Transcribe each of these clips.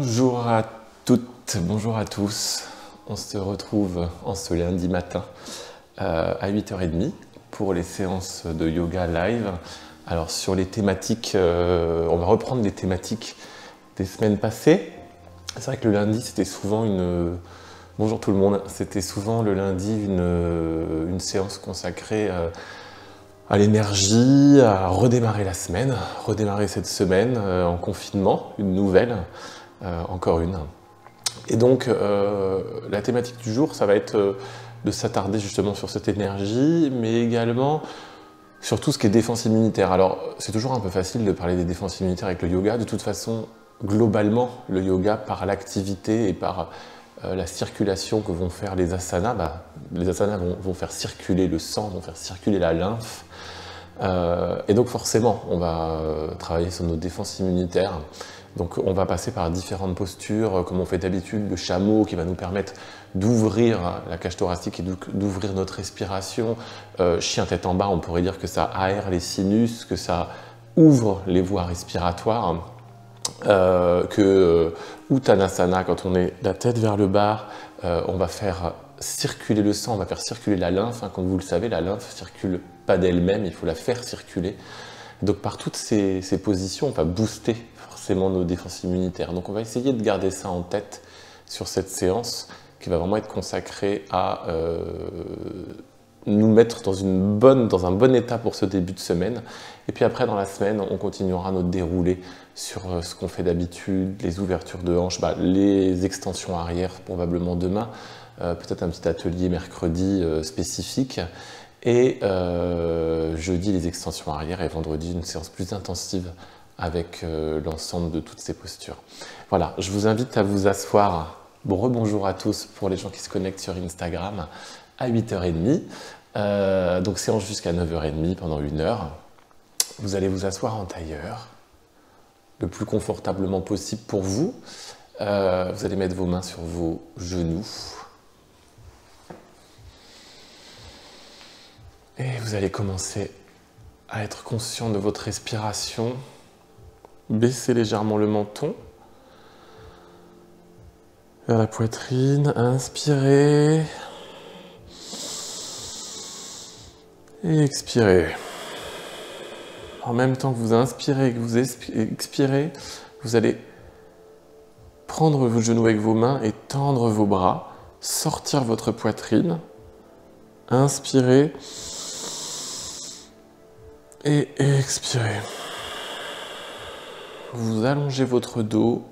Bonjour à toutes, bonjour à tous. On se retrouve en ce lundi matin à 8h30 pour les séances de yoga live. Alors sur les thématiques, on va reprendre les thématiques des semaines passées. C'est vrai que le lundi c'était souvent une... Bonjour tout le monde, c'était souvent le lundi une séance consacrée à l'énergie, à redémarrer la semaine, redémarrer cette semaine en confinement, une nouvelle, encore une. Et donc la thématique du jour, ça va être de s'attarder justement sur cette énergie, mais également sur tout ce qui est défense immunitaire. Alors c'est toujours un peu facile de parler des défenses immunitaires avec le yoga, de toute façon, globalement, le yoga par l'activité et par la circulation que vont faire les asanas, les asanas vont faire circuler le sang, vont faire circuler la lymphe. Et donc forcément, on va travailler sur nos défenses immunitaires. Donc on va passer par différentes postures, comme on fait d'habitude, le chameau qui va nous permettre d'ouvrir la cage thoracique et d'ouvrir notre respiration. Chien tête en bas, on pourrait dire que ça aère les sinus, que ça ouvre les voies respiratoires. Uttanasana, quand on est la tête vers le bas, on va faire circuler le sang, on va faire circuler la lymphe. Comme vous le savez, la lymphe ne circule pas d'elle-même, il faut la faire circuler. Donc par toutes ces positions, on va booster forcément nos défenses immunitaires. Donc on va essayer de garder ça en tête sur cette séance qui va vraiment être consacrée à nous mettre dans un bon état pour ce début de semaine. Et puis après, dans la semaine, on continuera notre déroulé sur ce qu'on fait d'habitude, les ouvertures de hanches, les extensions arrière probablement demain, peut-être un petit atelier mercredi spécifique, et jeudi les extensions arrière et vendredi une séance plus intensive avec l'ensemble de toutes ces postures. Voilà, je vous invite à vous asseoir. Bon, rebonjour à tous pour les gens qui se connectent sur Instagram à 8h30. Donc séance jusqu'à 9h30 pendant 1 heure. Vous allez vous asseoir en tailleur, le plus confortablement possible pour vous. Vous allez mettre vos mains sur vos genoux. Et vous allez commencer à être conscient de votre respiration. Baissez légèrement le menton vers la poitrine. Inspirez. Et expirez. En même temps que vous inspirez et que vous expirez, vous allez prendre vos genoux avec vos mains et tendre vos bras, sortir votre poitrine, inspirez et expirez. Vous allongez votre dos,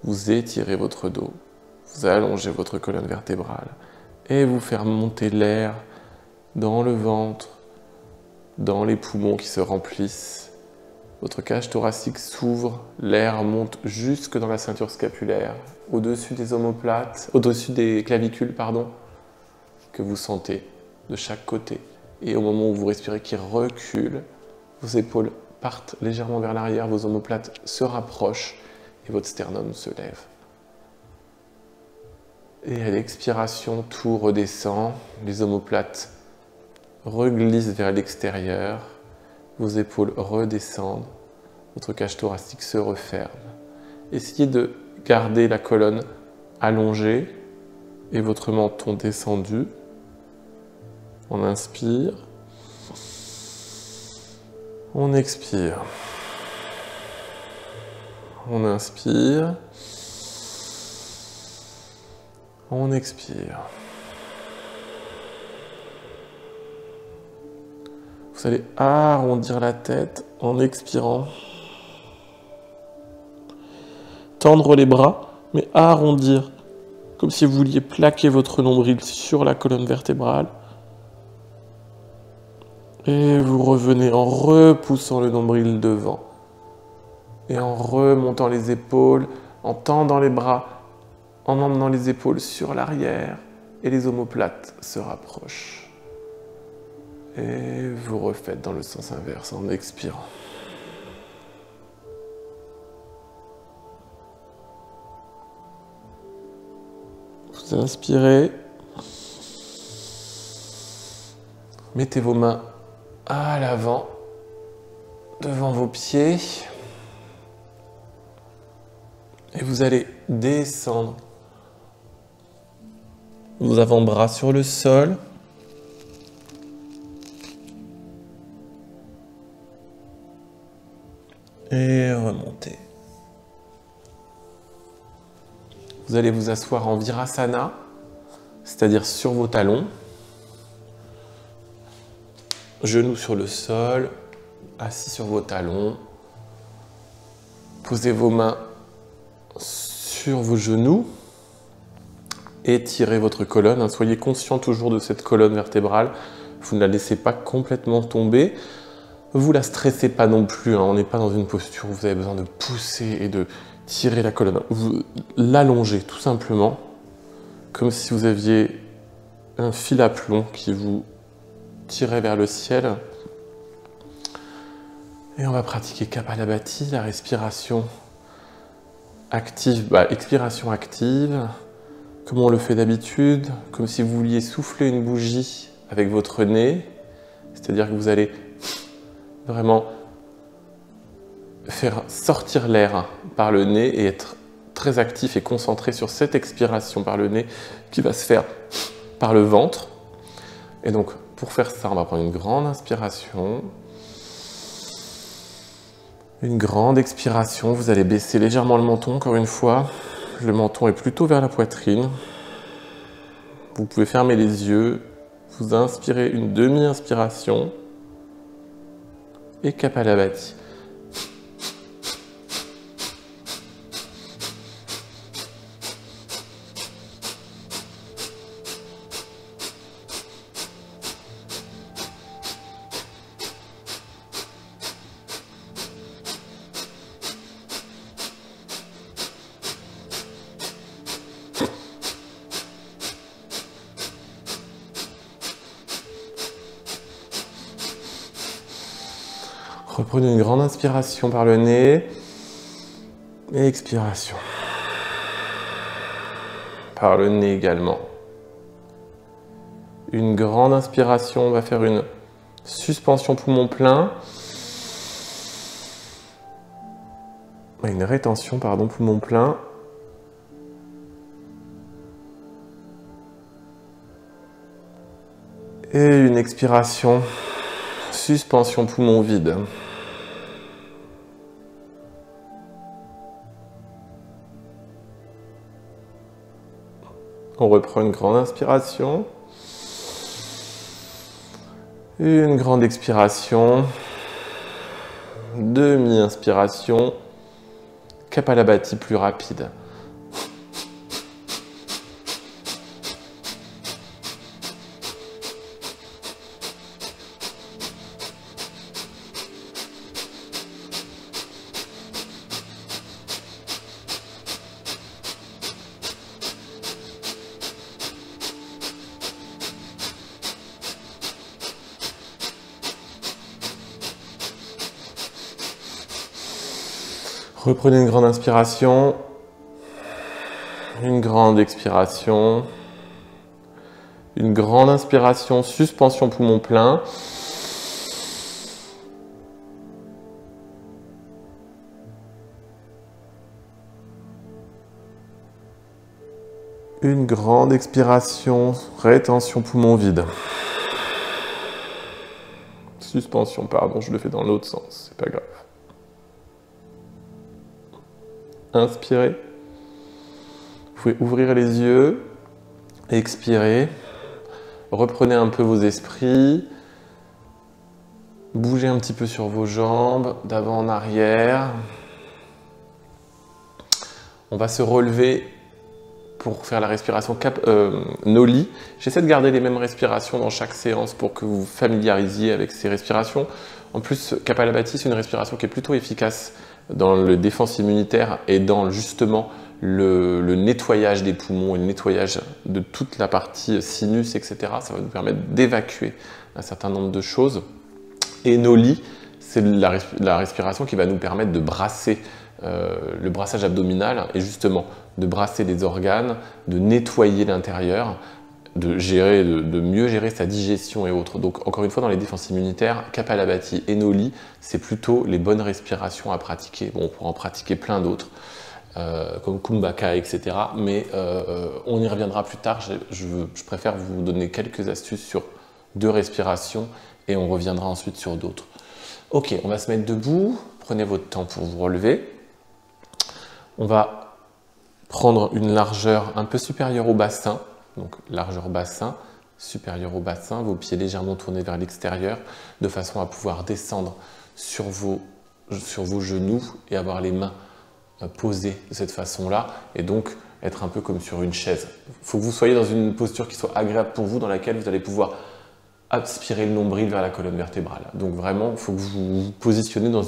vous étirez votre dos, vous allongez votre colonne vertébrale et vous faire monter l'air dans le ventre, dans les poumons qui se remplissent. Votre cage thoracique s'ouvre, l'air monte jusque dans la ceinture scapulaire, au-dessus des omoplates, au-dessus des clavicules, que vous sentez de chaque côté. Et au moment où vous respirez qui recule, vos épaules partent légèrement vers l'arrière, vos omoplates se rapprochent et votre sternum se lève. Et à l'expiration, tout redescend, les omoplates reglisse vers l'extérieur, vos épaules redescendent, votre cage thoracique se referme. Essayez de garder la colonne allongée et votre menton descendu. On inspire, on expire, on inspire, on expire. Vous allez arrondir la tête en expirant. Tendre les bras, mais arrondir, comme si vous vouliez plaquer votre nombril sur la colonne vertébrale. Et vous revenez en repoussant le nombril devant. Et en remontant les épaules, en tendant les bras, en emmenant les épaules sur l'arrière. Et les omoplates se rapprochent. Et vous refaites dans le sens inverse en expirant. Vous inspirez. Mettez vos mains à l'avant, devant vos pieds. Et vous allez descendre vos avant-bras sur le sol. Et remonter. Vous allez vous asseoir en Virasana, c'est-à-dire sur vos talons. Genoux sur le sol, assis sur vos talons. Posez vos mains sur vos genoux. Étirez votre colonne. Soyez conscient toujours de cette colonne vertébrale. Vous ne la laissez pas complètement tomber. Vous la stressez pas non plus. On n'est pas dans une posture où vous avez besoin de pousser et de tirer la colonne. Vous l'allongez tout simplement, comme si vous aviez un fil à plomb qui vous tirait vers le ciel. Et on va pratiquer Kapalabhati, la respiration active, expiration active, comme on le fait d'habitude, comme si vous vouliez souffler une bougie avec votre nez, c'est-à-dire que vous allez vraiment faire sortir l'air par le nez et être très actif et concentré sur cette expiration par le nez qui va se faire par le ventre. Et donc, pour faire ça, on va prendre une grande inspiration. Une grande expiration. Vous allez baisser légèrement le menton, encore une fois. Le menton est plutôt vers la poitrine. Vous pouvez fermer les yeux. Vous inspirez une demi-inspiration. Et Kapalabhati. Reprenez une grande inspiration par le nez et expiration. Par le nez également. Une grande inspiration, on va faire une suspension poumon plein. Une rétention, pardon, poumon plein. Et une expiration, suspension poumon vide. On reprend une grande inspiration. Une grande expiration. Demi-inspiration. Kapalabhati plus rapide. Reprenez une grande inspiration, une grande expiration, une grande inspiration, suspension poumon plein. Une grande expiration, rétention poumon vide. Suspension, pardon, je le fais dans l'autre sens, c'est pas grave. Inspirez. Vous pouvez ouvrir les yeux. Expirez. Reprenez un peu vos esprits. Bougez un petit peu sur vos jambes, d'avant en arrière. On va se relever pour faire la respiration Noli. J'essaie de garder les mêmes respirations dans chaque séance pour que vous vous familiarisiez avec ces respirations. En plus, Kapalabhati, c'est une respiration qui est plutôt efficace dans le défense immunitaire et dans justement le nettoyage des poumons et le nettoyage de toute la partie sinus, etc. Ça va nous permettre d'évacuer un certain nombre de choses. Et Noli, c'est la respiration qui va nous permettre de brasser le brassage abdominal et justement de brasser les organes, de nettoyer l'intérieur, de mieux gérer sa digestion et autres. Donc encore une fois, dans les défenses immunitaires, Kapalabhati et Noli, c'est plutôt les bonnes respirations à pratiquer. Bon, on pourra en pratiquer plein d'autres. comme Kumbhaka, etc. Mais on y reviendra plus tard. Je préfère vous donner quelques astuces sur 2 respirations et on reviendra ensuite sur d'autres. Ok, on va se mettre debout. Prenez votre temps pour vous relever. On va prendre une largeur un peu supérieure au bassin. Donc largeur bassin, supérieure au bassin, vos pieds légèrement tournés vers l'extérieur, de façon à pouvoir descendre sur vos genoux et avoir les mains posées de cette façon-là, et donc être un peu comme sur une chaise. Il faut que vous soyez dans une posture qui soit agréable pour vous, dans laquelle vous allez pouvoir aspirer le nombril vers la colonne vertébrale. Donc vraiment, il faut que vous vous positionnez dans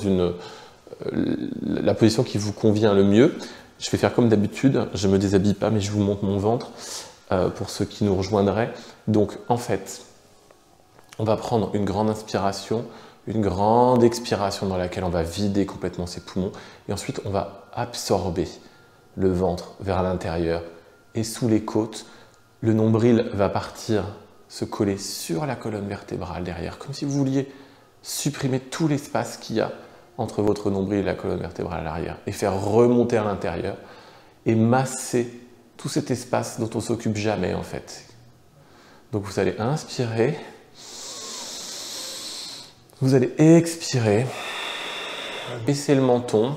la position qui vous convient le mieux. Je vais faire comme d'habitude, je ne me déshabille pas, mais je vous montre mon ventre pour ceux qui nous rejoindraient. Donc en fait, on va prendre une grande inspiration, une grande expiration dans laquelle on va vider complètement ses poumons, et ensuite on va absorber le ventre vers l'intérieur et sous les côtes. Le nombril va partir se coller sur la colonne vertébrale derrière, comme si vous vouliez supprimer tout l'espace qu'il y a entre votre nombril et la colonne vertébrale à l'arrière, et faire remonter à l'intérieur et masser tout cet espace dont on ne s'occupe jamais en fait. Donc vous allez inspirer, vous allez expirer, baisser le menton,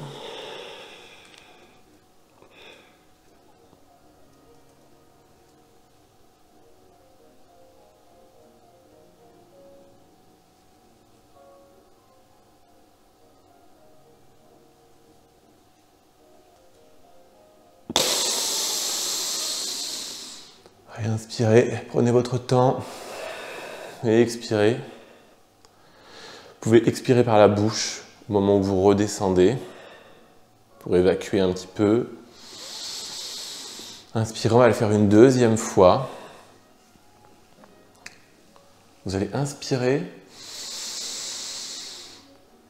inspirez, prenez votre temps et expirez. Vous pouvez expirer par la bouche au moment où vous redescendez pour évacuer un petit peu. Inspirez, on va le faire une deuxième fois. Vous allez inspirer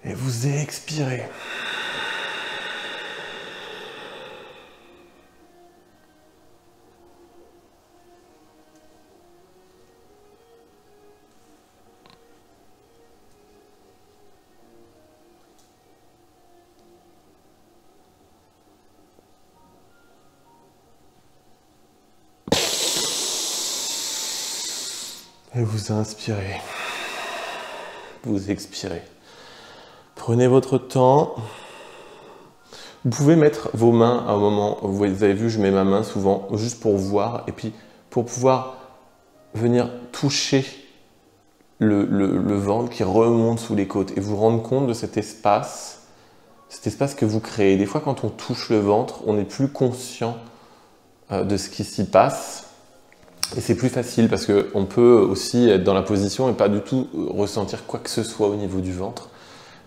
et vous expirez. Et vous inspirez, vous expirez. Prenez votre temps. Vous pouvez mettre vos mains à un moment, vous avez vu, je mets ma main souvent juste pour voir et puis pour pouvoir venir toucher le ventre qui remonte sous les côtes et vous rendre compte de cet espace que vous créez. Des fois, quand on touche le ventre, on n'est plus conscient de ce qui s'y passe. Et c'est plus facile parce qu'on peut aussi être dans la position et pas du tout ressentir quoi que ce soit au niveau du ventre.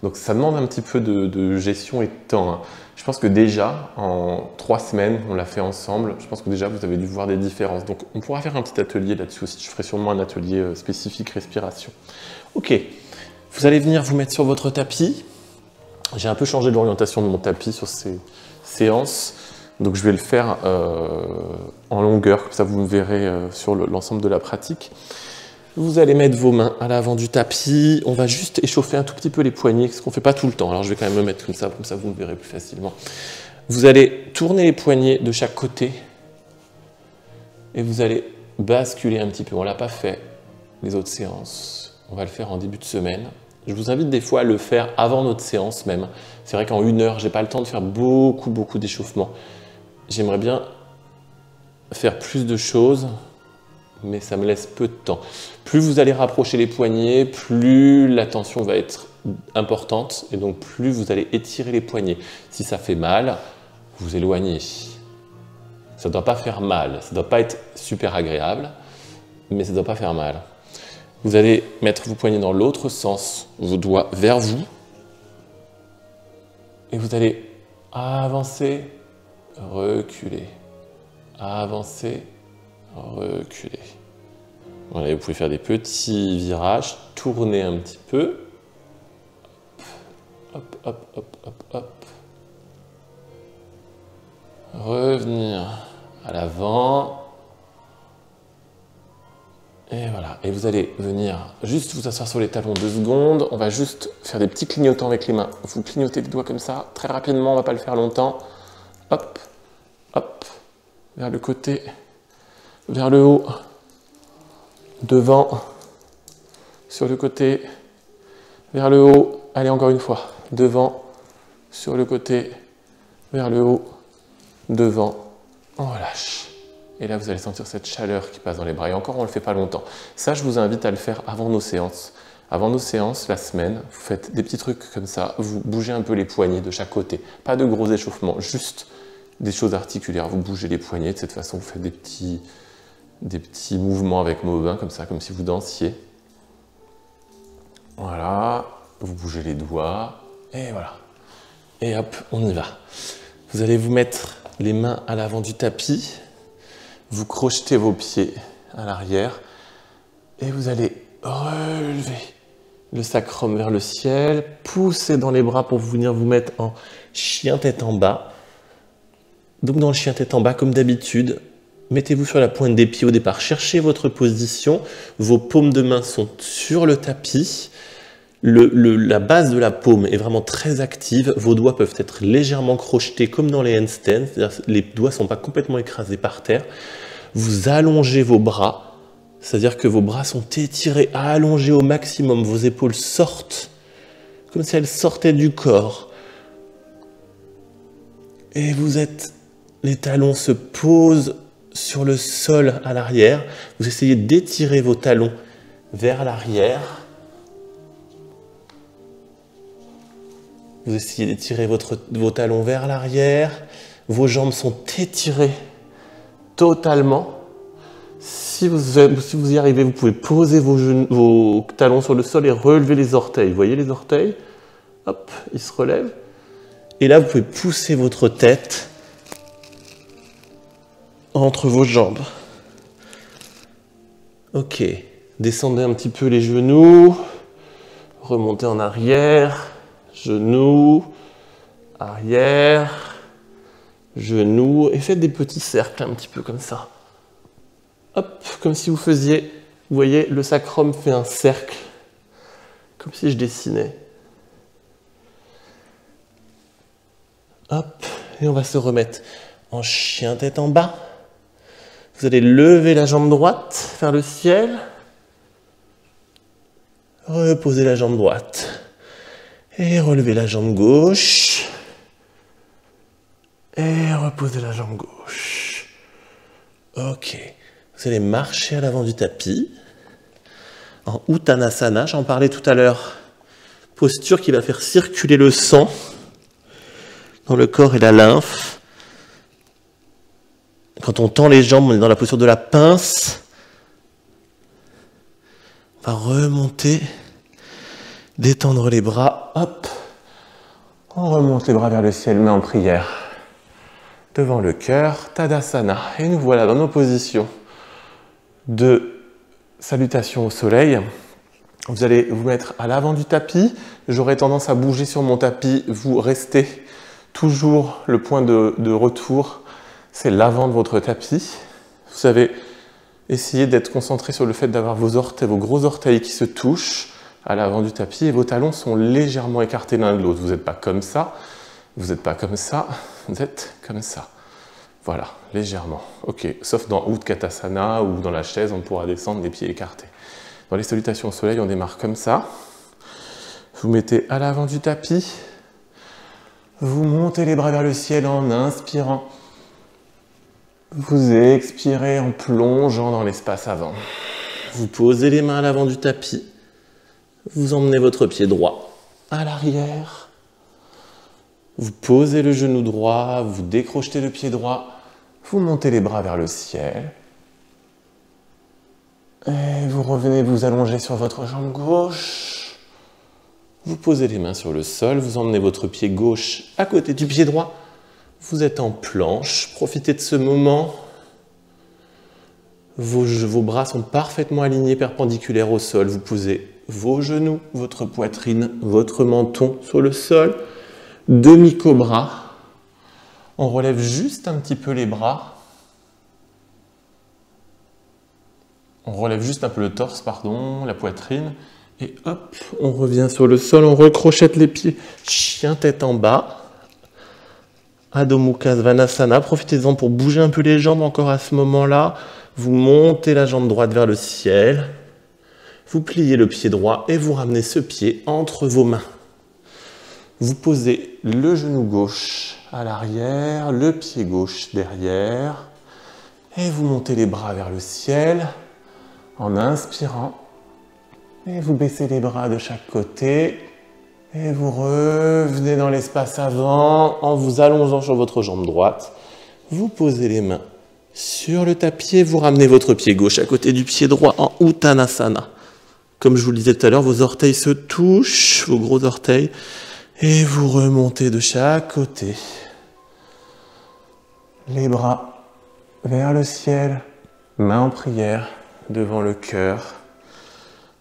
Donc ça demande un petit peu de gestion et de temps, hein. Je pense que déjà, en 3 semaines, on l'a fait ensemble, je pense que déjà vous avez dû voir des différences. Donc on pourra faire un petit atelier là-dessus aussi, je ferai sûrement un atelier spécifique respiration. Ok, vous allez venir vous mettre sur votre tapis. J'ai un peu changé l'orientation de mon tapis sur ces séances. Donc je vais le faire en longueur, comme ça vous me verrez sur l'ensemble de la pratique. Vous allez mettre vos mains à l'avant du tapis. On va juste échauffer un tout petit peu les poignets, ce qu'on ne fait pas tout le temps. Alors je vais quand même me mettre comme ça vous me verrez plus facilement. Vous allez tourner les poignets de chaque côté et vous allez basculer un petit peu. On ne l'a pas fait les autres séances. On va le faire en début de semaine. Je vous invite des fois à le faire avant notre séance même. C'est vrai qu'en 1 heure, je n'ai pas le temps de faire beaucoup d'échauffement. J'aimerais bien faire plus de choses, mais ça me laisse peu de temps. Plus vous allez rapprocher les poignets, plus la tension va être importante, et donc plus vous allez étirer les poignets. Si ça fait mal, vous éloignez. Ça ne doit pas faire mal, ça ne doit pas être super agréable, mais ça ne doit pas faire mal. Vous allez mettre vos poignets dans l'autre sens, vos doigts vers vous, et vous allez avancer, reculer, avancer, reculer. Voilà, vous pouvez faire des petits virages, tourner un petit peu. Hop, hop, hop, hop, hop. Revenir à l'avant. Et voilà, et vous allez venir juste vous asseoir sur les talons 2 secondes. On va juste faire des petits clignotants avec les mains. Vous clignotez les doigts comme ça, très rapidement, on ne va pas le faire longtemps. hop, hop, vers le côté, vers le haut, devant, sur le côté, vers le haut, allez encore une fois, devant, sur le côté, vers le haut, devant, on relâche. Et là, vous allez sentir cette chaleur qui passe dans les bras. Et encore, on ne le fait pas longtemps. Ça, je vous invite à le faire avant nos séances. Avant nos séances, la semaine, vous faites des petits trucs comme ça, vous bougez un peu les poignets de chaque côté. Pas de gros échauffements, juste des choses articulaires. Vous bougez les poignets, de cette façon, vous faites des petits mouvements avec vos mains, comme ça, comme si vous dansiez. Voilà, vous bougez les doigts, et voilà. Et hop, on y va. Vous allez vous mettre les mains à l'avant du tapis, vous crochetez vos pieds à l'arrière, et vous allez relever le sacrum vers le ciel, poussez dans les bras pour venir vous mettre en chien tête en bas. Donc dans le chien tête en bas, comme d'habitude, mettez-vous sur la pointe des pieds au départ, cherchez votre position, vos paumes de main sont sur le tapis, la base de la paume est vraiment très active, vos doigts peuvent être légèrement crochetés comme dans les handstands, c'est-à-dire les doigts ne sont pas complètement écrasés par terre. Vous allongez vos bras, c'est-à-dire que vos bras sont étirés, allongés au maximum, vos épaules sortent, comme si elles sortaient du corps. Et les talons se posent sur le sol à l'arrière. Vous essayez d'étirer vos talons vers l'arrière. Vous essayez d'étirer vos talons vers l'arrière. Vos jambes sont étirées totalement. Si vous y arrivez, vous pouvez poser vos talons sur le sol et relever les orteils. Vous voyez les orteils? Hop, ils se relèvent. Et là, vous pouvez pousser votre tête entre vos jambes. Ok, descendez un petit peu les genoux. Remontez en arrière. Genoux, arrière, genoux. Et faites des petits cercles un petit peu comme ça. Hop, comme si vous faisiez, vous voyez, le sacrum fait un cercle, comme si je dessinais. Hop, et on va se remettre en chien tête en bas. Vous allez lever la jambe droite vers le ciel. Reposez la jambe droite. Et relevez la jambe gauche. Et reposez la jambe gauche. Ok. Vous allez marcher à l'avant du tapis, en Uttanasana, j'en parlais tout à l'heure. Posture qui va faire circuler le sang dans le corps et la lymphe. Quand on tend les jambes, on est dans la posture de la pince. On va remonter, détendre les bras, hop. On remonte les bras vers le ciel, main en prière. Devant le cœur, Tadasana. Et nous voilà dans nos positions de salutation au soleil. Vous allez vous mettre à l'avant du tapis. J'aurai tendance à bouger sur mon tapis. Vous restez toujours le point de retour. C'est l'avant de votre tapis. Vous savez, essayez d'être concentré sur le fait d'avoir vos orteils, vos gros orteils qui se touchent à l'avant du tapis et vos talons sont légèrement écartés l'un de l'autre. Vous n'êtes pas comme ça, vous n'êtes pas comme ça, vous êtes comme ça. Voilà, légèrement. Ok, sauf dans Utkatasana ou dans la chaise, on pourra descendre les pieds écartés. Dans les salutations au soleil, on démarre comme ça. Vous mettez à l'avant du tapis. Vous montez les bras vers le ciel en inspirant. Vous expirez en plongeant dans l'espace avant. Vous posez les mains à l'avant du tapis. Vous emmenez votre pied droit à l'arrière. Vous posez le genou droit, vous décrochetez le pied droit. Vous montez les bras vers le ciel. Et vous revenez vous allonger sur votre jambe gauche. Vous posez les mains sur le sol, vous emmenez votre pied gauche à côté du pied droit. Vous êtes en planche, profitez de ce moment. Vos bras sont parfaitement alignés, perpendiculaires au sol. Vous posez vos genoux, votre poitrine, votre menton sur le sol. Demi-cobra. On relève juste un petit peu les bras. On relève juste un peu le torse, pardon, la poitrine. Et hop, on revient sur le sol, on recrochette les pieds. Chien tête en bas. Adho Mukha Svanasana. Profitez-en pour bouger un peu les jambes encore à ce moment-là. Vous montez la jambe droite vers le ciel. Vous pliez le pied droit et vous ramenez ce pied entre vos mains. Vous posez le genou gauche à l'arrière, le pied gauche derrière. Et vous montez les bras vers le ciel en inspirant. Et vous baissez les bras de chaque côté. Et vous revenez dans l'espace avant en vous allongeant sur votre jambe droite. Vous posez les mains sur le tapis et vous ramenez votre pied gauche à côté du pied droit en Uttanasana. Comme je vous le disais tout à l'heure, vos orteils se touchent, vos gros orteils. Et vous remontez de chaque côté. Les bras vers le ciel, mains en prière devant le cœur.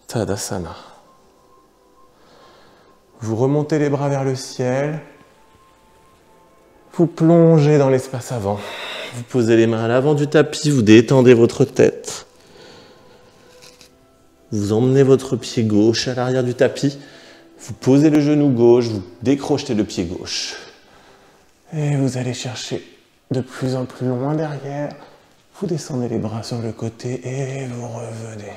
Tadasana. Vous remontez les bras vers le ciel. Vous plongez dans l'espace avant. Vous posez les mains à l'avant du tapis, vous détendez votre tête. Vous emmenez votre pied gauche à l'arrière du tapis. Vous posez le genou gauche, vous décrochetez le pied gauche. Et vous allez chercher de plus en plus loin derrière. Vous descendez les bras sur le côté et vous revenez.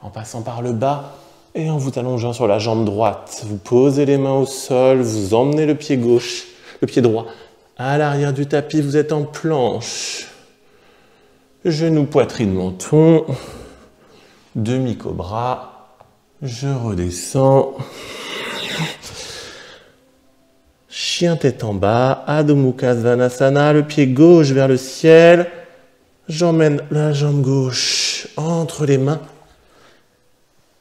En passant par le bas et en vous allongeant sur la jambe droite. Vous posez les mains au sol, vous emmenez le pied gauche, le pied droit à l'arrière du tapis, vous êtes en planche. Genou, poitrine, menton. Demi-cobra. Je redescends. Chien tête en bas. Adho Mukha Svanasana. Le pied gauche vers le ciel. J'emmène la jambe gauche entre les mains.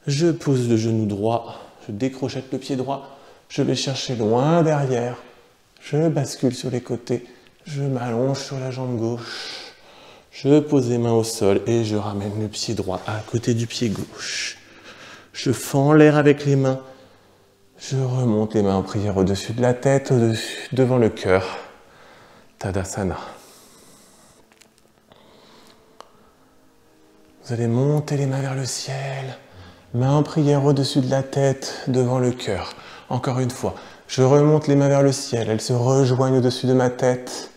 Je pose le genou droit. Je décrochette le pied droit. Je vais chercher loin derrière. Je bascule sur les côtés. Je m'allonge sur la jambe gauche. Je pose les mains au sol et je ramène le pied droit à côté du pied gauche. Je fends l'air avec les mains. Je remonte les mains en prière au-dessus de la tête, devant le cœur. Tadasana. Vous allez monter les mains vers le ciel. Mains en prière au-dessus de la tête, devant le cœur. Encore une fois, je remonte les mains vers le ciel. Elles se rejoignent au-dessus de ma tête.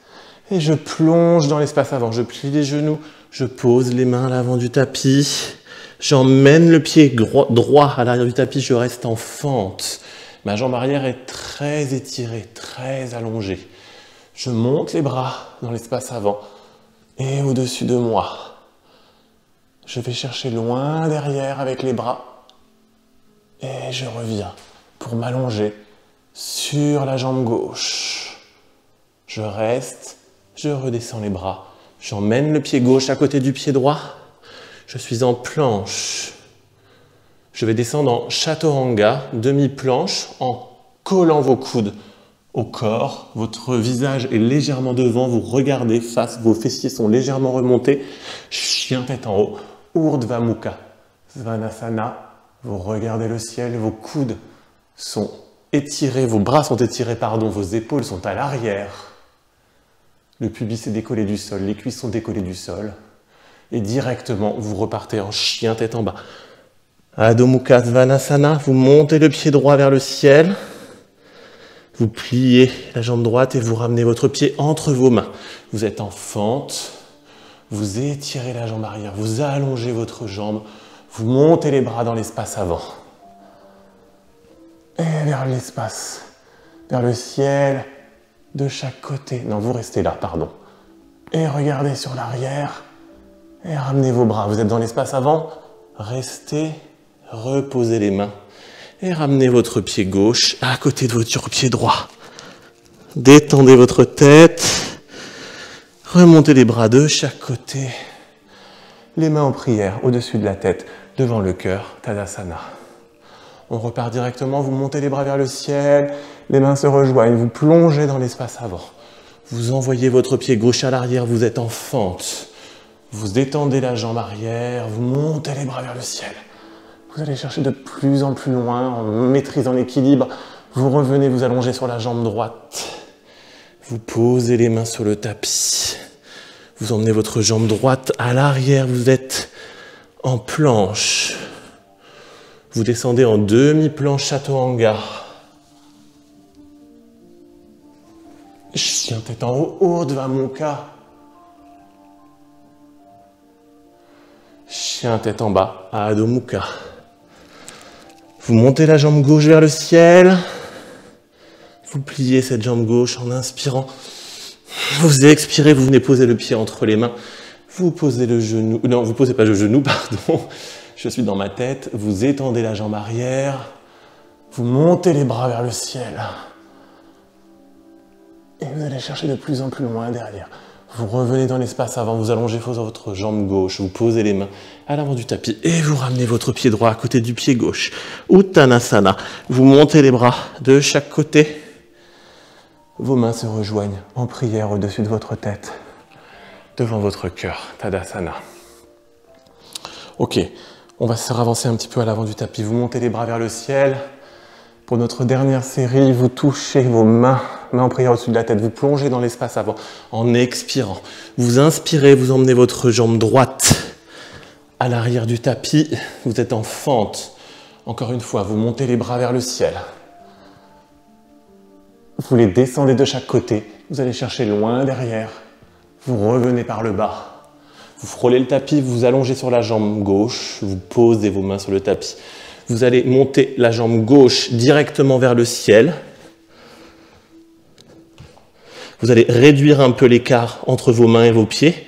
Et je plonge dans l'espace avant. Je plie les genoux. Je pose les mains à l'avant du tapis. J'emmène le pied droit à l'arrière du tapis. Je reste en fente. Ma jambe arrière est très étirée, très allongée. Je monte les bras dans l'espace avant et au-dessus de moi. Je vais chercher loin derrière avec les bras et je reviens pour m'allonger sur la jambe gauche. Je reste, je redescends les bras. J'emmène le pied gauche à côté du pied droit. Je suis en planche. Je vais descendre en chaturanga, demi-planche, en collant vos coudes au corps. Votre visage est légèrement devant, vous regardez face, vos fessiers sont légèrement remontés. Chien tête en haut, Urdhva Mukha Svanasana. Vous regardez le ciel, vos coudes sont étirés, vos bras sont étirés, pardon, vos épaules sont à l'arrière. Le pubis est décollé du sol, les cuisses sont décollées du sol. Et directement, vous repartez en chien tête en bas. Adho Mukha Svanasana, vous montez le pied droit vers le ciel. Vous pliez la jambe droite et vous ramenez votre pied entre vos mains. Vous êtes en fente. Vous étirez la jambe arrière, vous allongez votre jambe. Vous montez les bras dans l'espace avant. Et vers l'espace, vers le ciel, de chaque côté. Non, vous restez là, pardon. Et regardez sur l'arrière. Et ramenez vos bras. Vous êtes dans l'espace avant. Restez, reposez les mains. Et ramenez votre pied gauche à côté de votre pied droit. Détendez votre tête. Remontez les bras de chaque côté. Les mains en prière au-dessus de la tête, devant le cœur, Tadasana. On repart directement, vous montez les bras vers le ciel, les mains se rejoignent, vous plongez dans l'espace avant. Vous envoyez votre pied gauche à l'arrière, vous êtes en fente. Vous détendez la jambe arrière, vous montez les bras vers le ciel. Vous allez chercher de plus en plus loin en maîtrisant l'équilibre. Vous revenez vous allonger sur la jambe droite. Vous posez les mains sur le tapis. Vous emmenez votre jambe droite à l'arrière. Vous êtes en planche. Vous descendez en demi-planche chaturanga. Chien tête en haut, Urdhva Mukha. Chien tête en bas, Adho Mukha. Vous montez la jambe gauche vers le ciel. Vous pliez cette jambe gauche en inspirant. Vous expirez, vous venez poser le pied entre les mains. Vous posez le genou, non, vous posez pas le genou, pardon. Je suis dans ma tête. Vous étendez la jambe arrière. Vous montez les bras vers le ciel. Et vous allez chercher de plus en plus loin derrière. Vous revenez dans l'espace avant, vous allongez votre jambe gauche, vous posez les mains à l'avant du tapis et vous ramenez votre pied droit à côté du pied gauche. Uttanasana. Vous montez les bras de chaque côté. Vos mains se rejoignent en prière au-dessus de votre tête, devant votre cœur. Tadasana. Ok, on va se ravancer un petit peu à l'avant du tapis. Vous montez les bras vers le ciel. Pour notre dernière série, vous touchez vos mains en prière au-dessus de la tête. Vous plongez dans l'espace avant en expirant. Vous inspirez, vous emmenez votre jambe droite à l'arrière du tapis. Vous êtes en fente. Encore une fois, vous montez les bras vers le ciel. Vous les descendez de chaque côté. Vous allez chercher loin derrière. Vous revenez par le bas. Vous frôlez le tapis, vous allongez sur la jambe gauche. Vous posez vos mains sur le tapis. Vous allez monter la jambe gauche directement vers le ciel. Vous allez réduire un peu l'écart entre vos mains et vos pieds.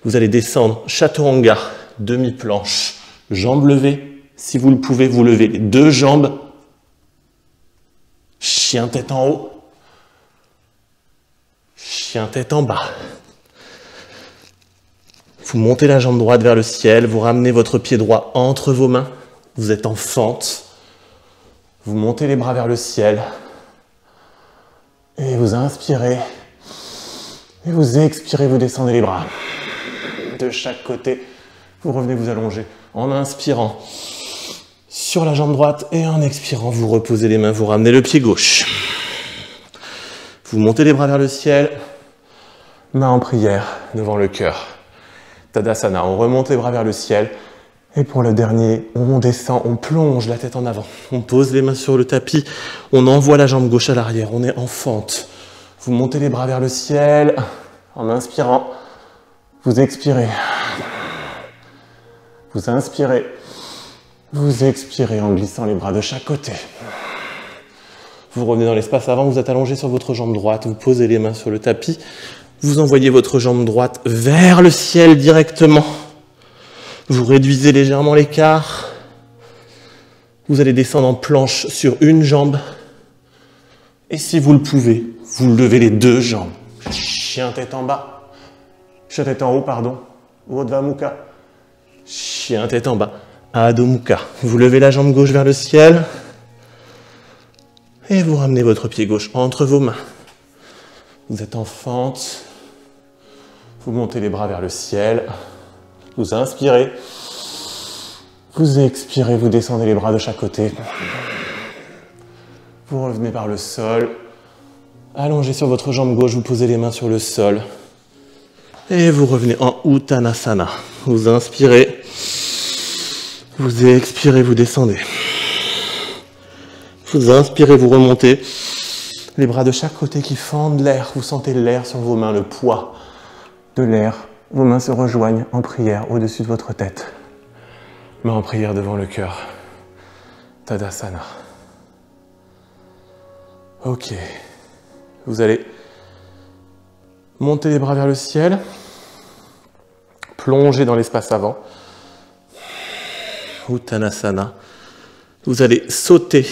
Vous allez descendre Chaturanga, demi-planche, jambes levées. Si vous le pouvez, vous levez les deux jambes. Chien tête en haut. Chien tête en bas. Vous montez la jambe droite vers le ciel. Vous ramenez votre pied droit entre vos mains. Vous êtes en fente. Vous montez les bras vers le ciel. Et vous inspirez. Et vous expirez, vous descendez les bras. De chaque côté, vous revenez vous allonger en inspirant sur la jambe droite et en expirant, vous reposez les mains, vous ramenez le pied gauche. Vous montez les bras vers le ciel. Main en prière devant le cœur. Tadasana, on remonte les bras vers le ciel. Et pour le dernier, on descend, on plonge la tête en avant. On pose les mains sur le tapis, on envoie la jambe gauche à l'arrière, on est en fente. Vous montez les bras vers le ciel, en inspirant. Vous expirez. Vous inspirez. Vous expirez en glissant les bras de chaque côté. Vous revenez dans l'espace avant, vous êtes allongé sur votre jambe droite, vous posez les mains sur le tapis. Vous envoyez votre jambe droite vers le ciel directement. Vous réduisez légèrement l'écart. Vous allez descendre en planche sur une jambe. Et si vous le pouvez, vous levez les deux jambes. Chien tête en bas. Chien tête en haut, pardon. Urdhva Mukha. Chien tête en bas. Adho Mukha. Vous levez la jambe gauche vers le ciel. Et vous ramenez votre pied gauche entre vos mains. Vous êtes en fente. Vous montez les bras vers le ciel. Vous inspirez, vous expirez, vous descendez les bras de chaque côté. Vous revenez par le sol. Allongez sur votre jambe gauche, vous posez les mains sur le sol. Et vous revenez en Uttanasana. Vous inspirez, vous expirez, vous descendez. Vous inspirez, vous remontez. Les bras de chaque côté qui fendent l'air. Vous sentez l'air sur vos mains, le poids de l'air. Vos mains se rejoignent en prière au-dessus de votre tête. Mains en prière devant le cœur. Tadasana. Ok. Vous allez monter les bras vers le ciel. Plonger dans l'espace avant. Uttanasana. Vous allez sauter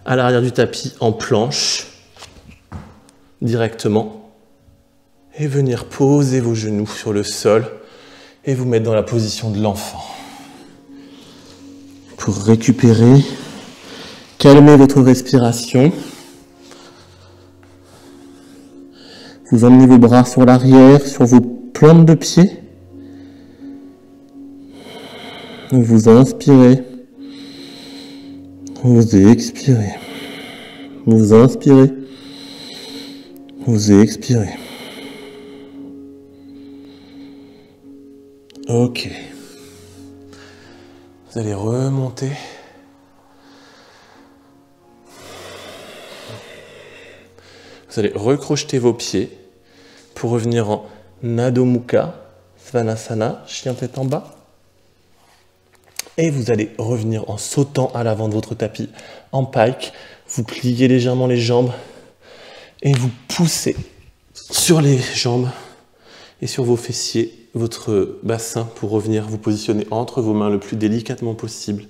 à l'arrière du tapis en planche. Directement. Et venir poser vos genoux sur le sol et vous mettre dans la position de l'enfant. Pour récupérer, calmez votre respiration. Vous emmenez vos bras sur l'arrière, sur vos plantes de pied. Vous inspirez. Vous expirez. Vous inspirez. Vous expirez. Ok. Vous allez remonter. Vous allez recrocheter vos pieds pour revenir en Adho Mukha Svanasana, chien tête en bas. Et vous allez revenir en sautant à l'avant de votre tapis en pike. Vous pliez légèrement les jambes et vous poussez sur les jambes et sur vos fessiers votre bassin pour revenir vous positionner entre vos mains le plus délicatement possible.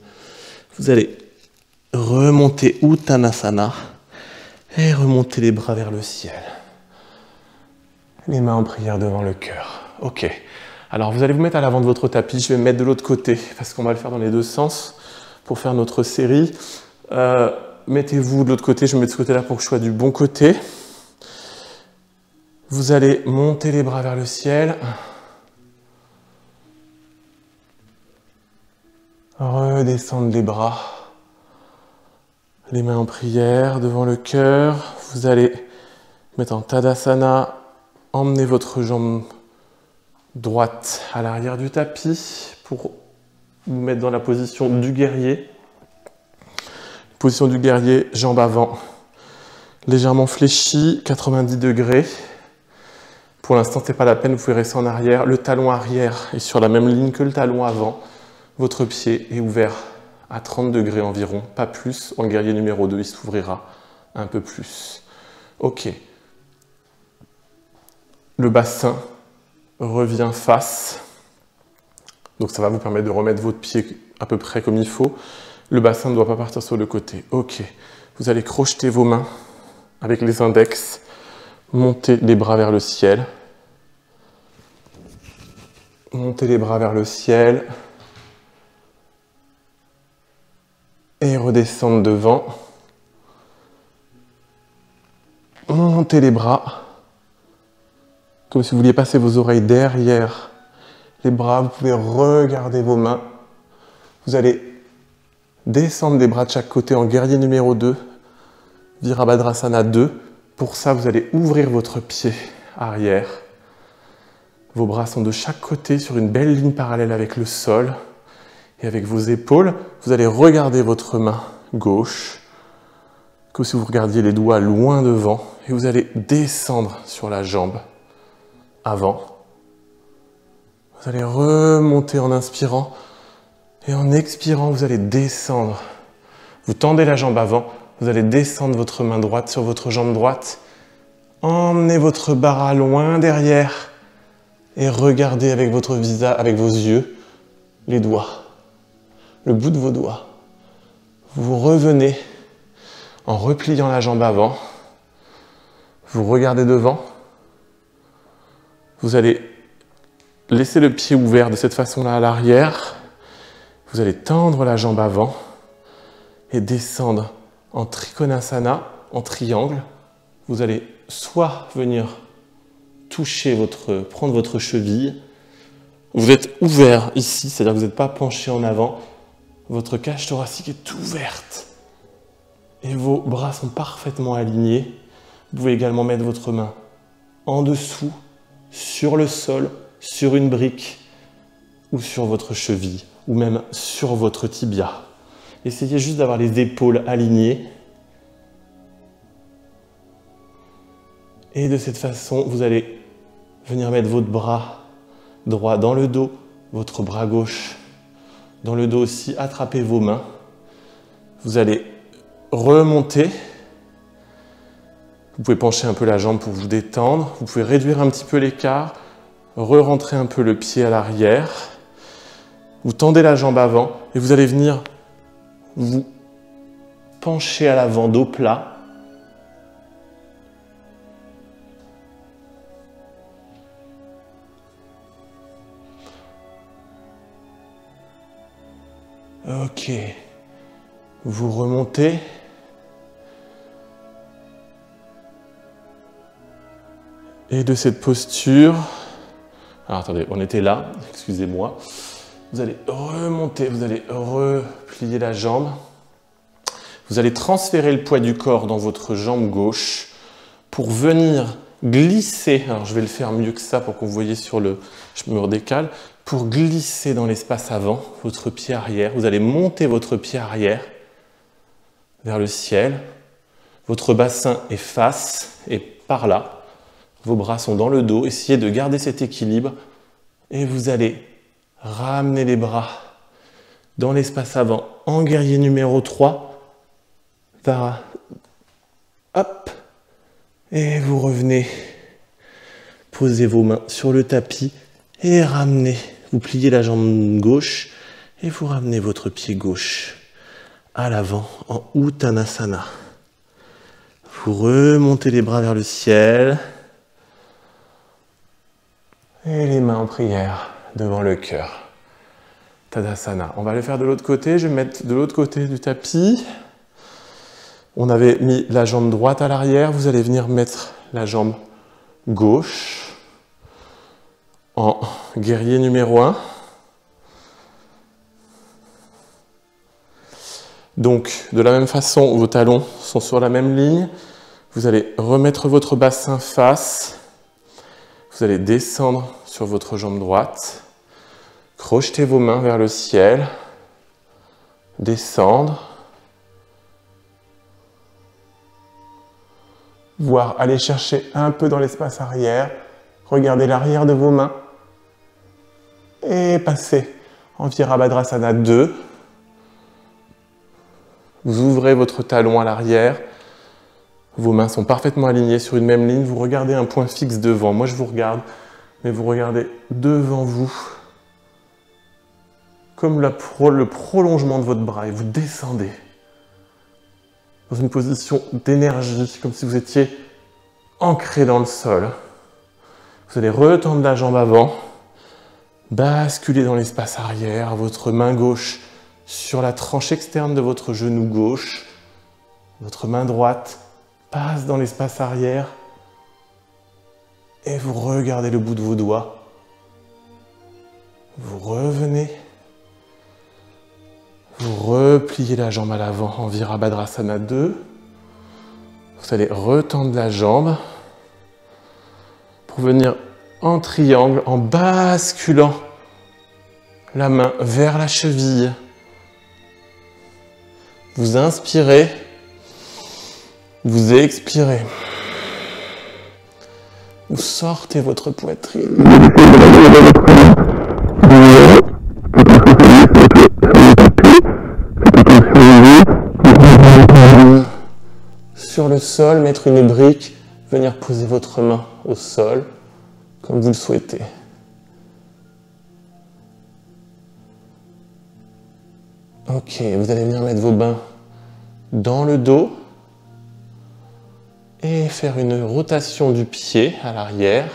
Vous allez remonter Uttanasana et remonter les bras vers le ciel. Les mains en prière devant le cœur. Ok. Alors vous allez vous mettre à l'avant de votre tapis. Je vais me mettre de l'autre côté parce qu'on va le faire dans les deux sens pour faire notre série. Mettez-vous de l'autre côté. Je me mets de ce côté-là pour que je sois du bon côté. Vous allez monter les bras vers le ciel. Redescendre les bras. Les mains en prière devant le cœur. Vous allez mettre en Tadasana. Emmenez votre jambe droite à l'arrière du tapis pour vous mettre dans la position du guerrier. Position du guerrier, jambe avant, légèrement fléchie, 90 degrés. Pour l'instant, ce n'est pas la peine, vous pouvez rester en arrière. Le talon arrière est sur la même ligne que le talon avant. Votre pied est ouvert à 30 degrés environ, pas plus. En guerrier numéro 2, il s'ouvrira un peu plus. Ok. Le bassin revient face. Donc ça va vous permettre de remettre votre pied à peu près comme il faut. Le bassin ne doit pas partir sur le côté. Ok. Vous allez crocheter vos mains avec les index. Montez les bras vers le ciel. Montez les bras vers le ciel. Et redescendre devant. Montez les bras. Comme si vous vouliez passer vos oreilles derrière les bras. Vous pouvez regarder vos mains. Vous allez descendre les bras de chaque côté en guerrier numéro 2. Virabhadrasana 2. Pour ça, vous allez ouvrir votre pied arrière. Vos bras sont de chaque côté sur une belle ligne parallèle avec le sol. Et avec vos épaules, vous allez regarder votre main gauche. Comme si vous regardiez les doigts loin devant. Et vous allez descendre sur la jambe avant. Vous allez remonter en inspirant. Et en expirant, vous allez descendre. Vous tendez la jambe avant. Vous allez descendre votre main droite sur votre jambe droite. Emmenez votre bara loin derrière. Et regardez avec votre visage, avec vos yeux, les doigts. Le bout de vos doigts. Vous revenez en repliant la jambe avant. Vous regardez devant. Vous allez laisser le pied ouvert de cette façon-là à l'arrière. Vous allez tendre la jambe avant et descendre en Trikonasana, en triangle. Vous allez soit venir prendre votre cheville. Vous êtes ouvert ici, c'est-à-dire que vous n'êtes pas penché en avant. Votre cage thoracique est ouverte et vos bras sont parfaitement alignés. Vous pouvez également mettre votre main en dessous, sur le sol, sur une brique ou sur votre cheville ou même sur votre tibia. Essayez juste d'avoir les épaules alignées. Et de cette façon, vous allez venir mettre votre bras droit dans le dos, votre bras gauche dans le dos aussi. Attrapez vos mains. Vous allez remonter. Vous pouvez pencher un peu la jambe pour vous détendre. Vous pouvez réduire un petit peu l'écart. Re-rentrer un peu le pied à l'arrière. Vous tendez la jambe avant et vous allez venir vous pencher à l'avant, dos plat. Ok. Vous remontez. Et de cette posture... Alors attendez, on était là, excusez-moi. Vous allez remonter, vous allez replier la jambe. Vous allez transférer le poids du corps dans votre jambe gauche pour venir glisser. Alors je vais le faire mieux que ça pour que vous voyez sur le... Je me redécale. Pour glisser dans l'espace avant, votre pied arrière. Vous allez monter votre pied arrière vers le ciel. Votre bassin est face et par là. Vos bras sont dans le dos. Essayez de garder cet équilibre. Et vous allez ramener les bras dans l'espace avant en guerrier numéro 3. Hop. Et vous revenez. Posez vos mains sur le tapis et ramenez. Vous pliez la jambe gauche et vous ramenez votre pied gauche à l'avant en Uttanasana. Vous remontez les bras vers le ciel. Et les mains en prière devant le cœur. Tadasana. On va le faire de l'autre côté. Je vais me mettre de l'autre côté du tapis. On avait mis la jambe droite à l'arrière. Vous allez venir mettre la jambe gauche en guerrier numéro 1. Donc, de la même façon, vos talons sont sur la même ligne. Vous allez remettre votre bassin face. Vous allez descendre sur votre jambe droite. Crochetez vos mains vers le ciel. Descendre. Voire aller chercher un peu dans l'espace arrière. Regardez l'arrière de vos mains. Et passez en Virabhadrasana 2. Vous ouvrez votre talon à l'arrière. Vos mains sont parfaitement alignées sur une même ligne. Vous regardez un point fixe devant. Moi, je vous regarde, mais vous regardez devant vous, comme le prolongement de votre bras. Et vous descendez dans une position d'énergie, comme si vous étiez ancré dans le sol. Vous allez retendre la jambe avant, basculer dans l'espace arrière, votre main gauche sur la tranche externe de votre genou gauche, votre main droite passe dans l'espace arrière et vous regardez le bout de vos doigts. Vous revenez, vous repliez la jambe à l'avant en Virabhadrasana 2. Vous allez retendre la jambe pour venir en triangle en basculant la main vers la cheville. Vous inspirez. Vous expirez. Vous sortez votre poitrine. Sur le sol, mettre une brique, venir poser votre main au sol, comme vous le souhaitez. Ok, vous allez venir mettre vos mains dans le dos. Et faire une rotation du pied à l'arrière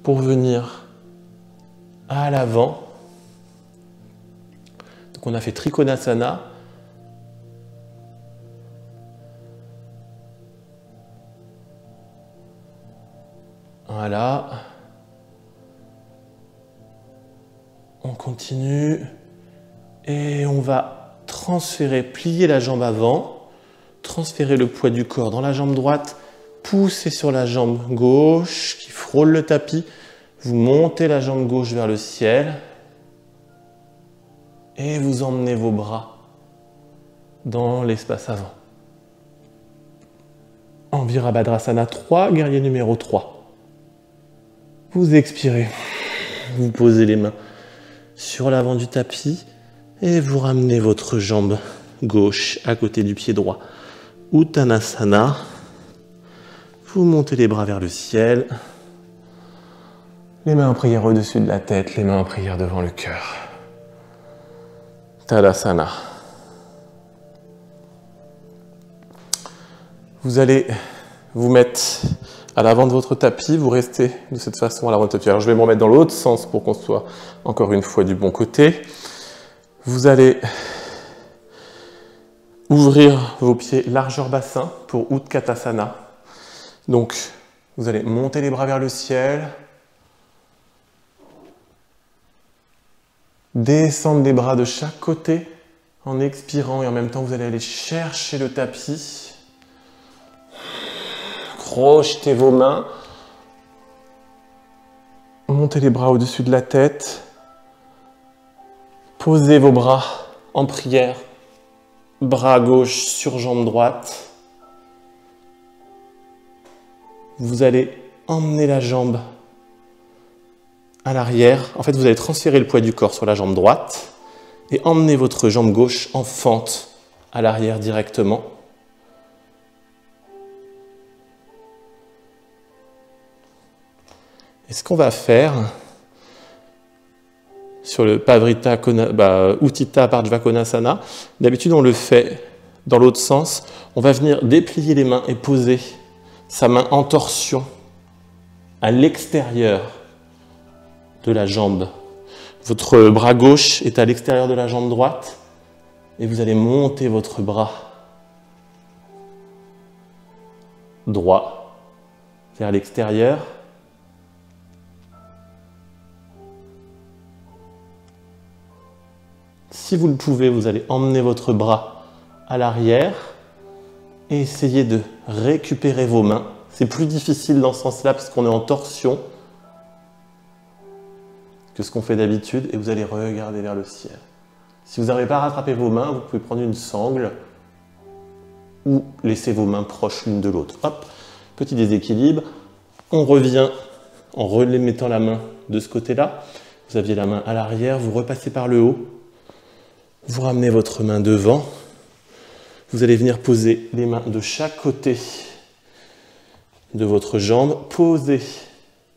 pour venir à l'avant. Donc on a fait Trikonasana. Voilà. On continue. Et on va transférer, plier la jambe avant. Transférez le poids du corps dans la jambe droite, poussez sur la jambe gauche qui frôle le tapis, vous montez la jambe gauche vers le ciel et vous emmenez vos bras dans l'espace avant. En Virabhadrasana 3, guerrier numéro 3. Vous expirez, vous posez les mains sur l'avant du tapis et vous ramenez votre jambe gauche à côté du pied droit. Uttanasana, vous montez les bras vers le ciel, les mains en prière au-dessus de la tête, les mains en prière devant le cœur. Tadasana. Vous allez vous mettre à l'avant de votre tapis, vous restez de cette façon à l'avant du tapis. Alors je vais me remettre dans l'autre sens pour qu'on soit encore une fois du bon côté. Vous allez ouvrir vos pieds largeur bassin pour Utkatasana. Donc, vous allez monter les bras vers le ciel. Descendre les bras de chaque côté en expirant et en même temps, vous allez aller chercher le tapis. Crochetez vos mains. Montez les bras au-dessus de la tête. Posez vos bras en prière. Bras gauche sur jambe droite. vous allez emmener la jambe à l'arrière. En fait, vous allez transférer le poids du corps sur la jambe droite et emmener votre jambe gauche en fente à l'arrière directement. Et ce qu'on va faire sur le Pavrita Utthita Pardjva Konasana, d'habitude on le fait dans l'autre sens. On va venir déplier les mains et poser sa main en torsion à l'extérieur de la jambe. Votre bras gauche est à l'extérieur de la jambe droite et vous allez monter votre bras droit vers l'extérieur. Si vous le pouvez, vous allez emmener votre bras à l'arrière et essayer de récupérer vos mains. C'est plus difficile dans ce sens-là parce qu'on est en torsion que ce qu'on fait d'habitude et vous allez regarder vers le ciel. Si vous n'arrivez pas à rattraper vos mains, vous pouvez prendre une sangle ou laisser vos mains proches l'une de l'autre. Hop, petit déséquilibre. On revient en remettant la main de ce côté-là. Vous aviez la main à l'arrière, vous repassez par le haut. Vous ramenez votre main devant. Vous allez venir poser les mains de chaque côté de votre jambe. Posez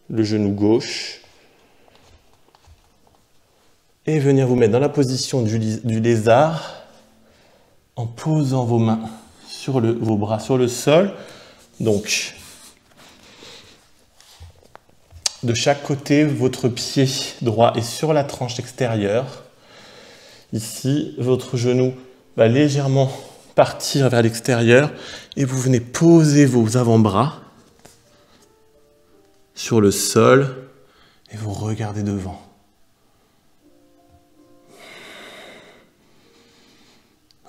le genou gauche. Et venir vous mettre dans la position du lézard en posant vos mains sur vos bras sur le sol. Donc, de chaque côté, votre pied droit est sur la tranche extérieure. Ici, votre genou va légèrement partir vers l'extérieur et vous venez poser vos avant-bras sur le sol et vous regardez devant.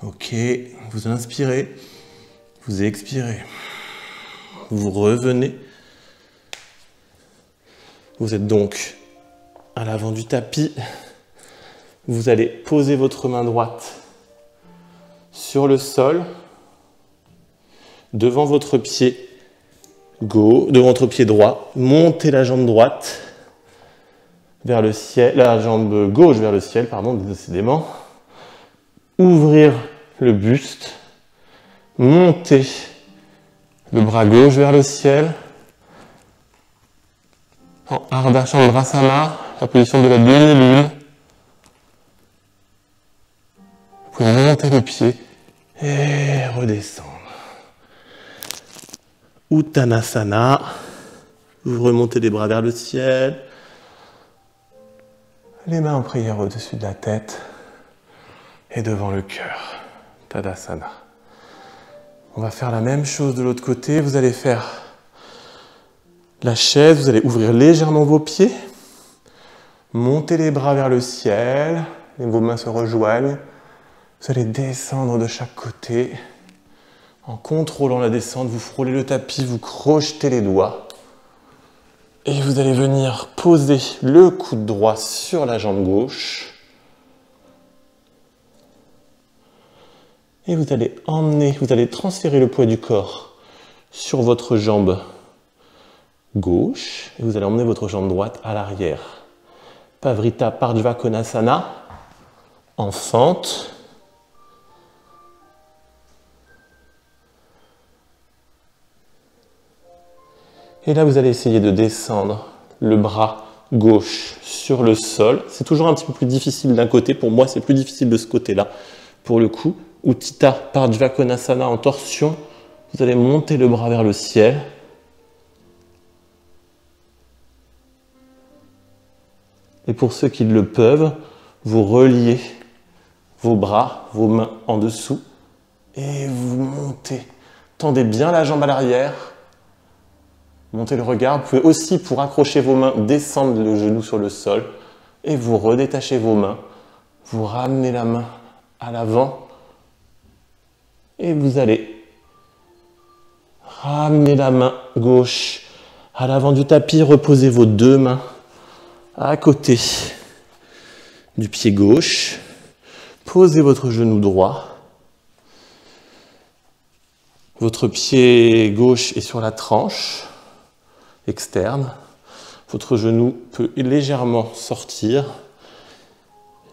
Ok, vous inspirez, vous expirez, vous revenez. Vous êtes donc à l'avant du tapis. Vous allez poser votre main droite sur le sol, devant votre pied gauche, devant votre pied droit. Montez la jambe droite vers le ciel, la jambe gauche vers le ciel, pardon, décidément. Ouvrir le buste, monter le bras gauche vers le ciel. En Ardha Chandrasana, la position de la demi-lune. Vous pouvez monter le pied et redescendre. Uttanasana, vous remontez les bras vers le ciel. Les mains en prière au-dessus de la tête et devant le cœur. Tadasana. On va faire la même chose de l'autre côté. Vous allez faire la chaise, vous allez ouvrir légèrement vos pieds, monter les bras vers le ciel, et vos mains se rejoignent. Vous allez descendre de chaque côté. En contrôlant la descente, vous frôlez le tapis, vous crochetez les doigts. Et vous allez venir poser le coude droit sur la jambe gauche. Et vous allez transférer le poids du corps sur votre jambe gauche. Et vous allez emmener votre jambe droite à l'arrière. Pavrita Pardjva Konasana, en fente. Et là, vous allez essayer de descendre le bras gauche sur le sol. C'est toujours un petit peu plus difficile d'un côté. Pour moi, c'est plus difficile de ce côté-là. Pour le coup, Utthita Pardjva Konasana en torsion. Vous allez monter le bras vers le ciel. Et pour ceux qui le peuvent, vous reliez vos bras, vos mains en dessous. Et vous montez. Tendez bien la jambe à l'arrière. Montez le regard. Vous pouvez aussi, pour accrocher vos mains, descendre le genou sur le sol. Et vous redétachez vos mains. Vous ramenez la main à l'avant. Et vous allez ramener la main gauche à l'avant du tapis. Reposez vos deux mains à côté du pied gauche. Posez votre genou droit. Votre pied gauche est sur la tranche. externe. Votre genou peut légèrement sortir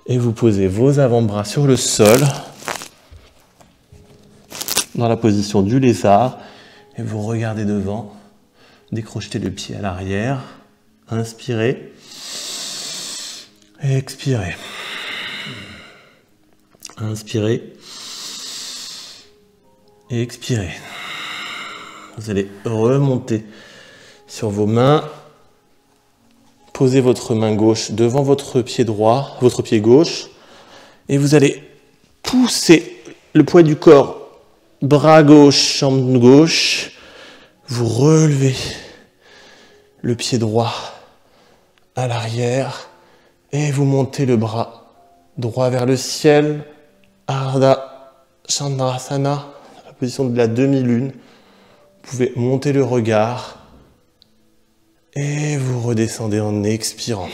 et vous posez vos avant-bras sur le sol dans la position du lézard et vous regardez devant, décrochetez le pied à l'arrière, inspirez et expirez. Inspirez et expirez. Vous allez remonter sur vos mains. Posez votre main gauche devant votre pied droit, votre pied gauche, et vous allez pousser le poids du corps, bras gauche, jambe gauche. Vous relevez le pied droit à l'arrière et vous montez le bras droit vers le ciel. Ardha Chandrasana, la position de la demi-lune. Vous pouvez monter le regard et vous redescendez en expirant.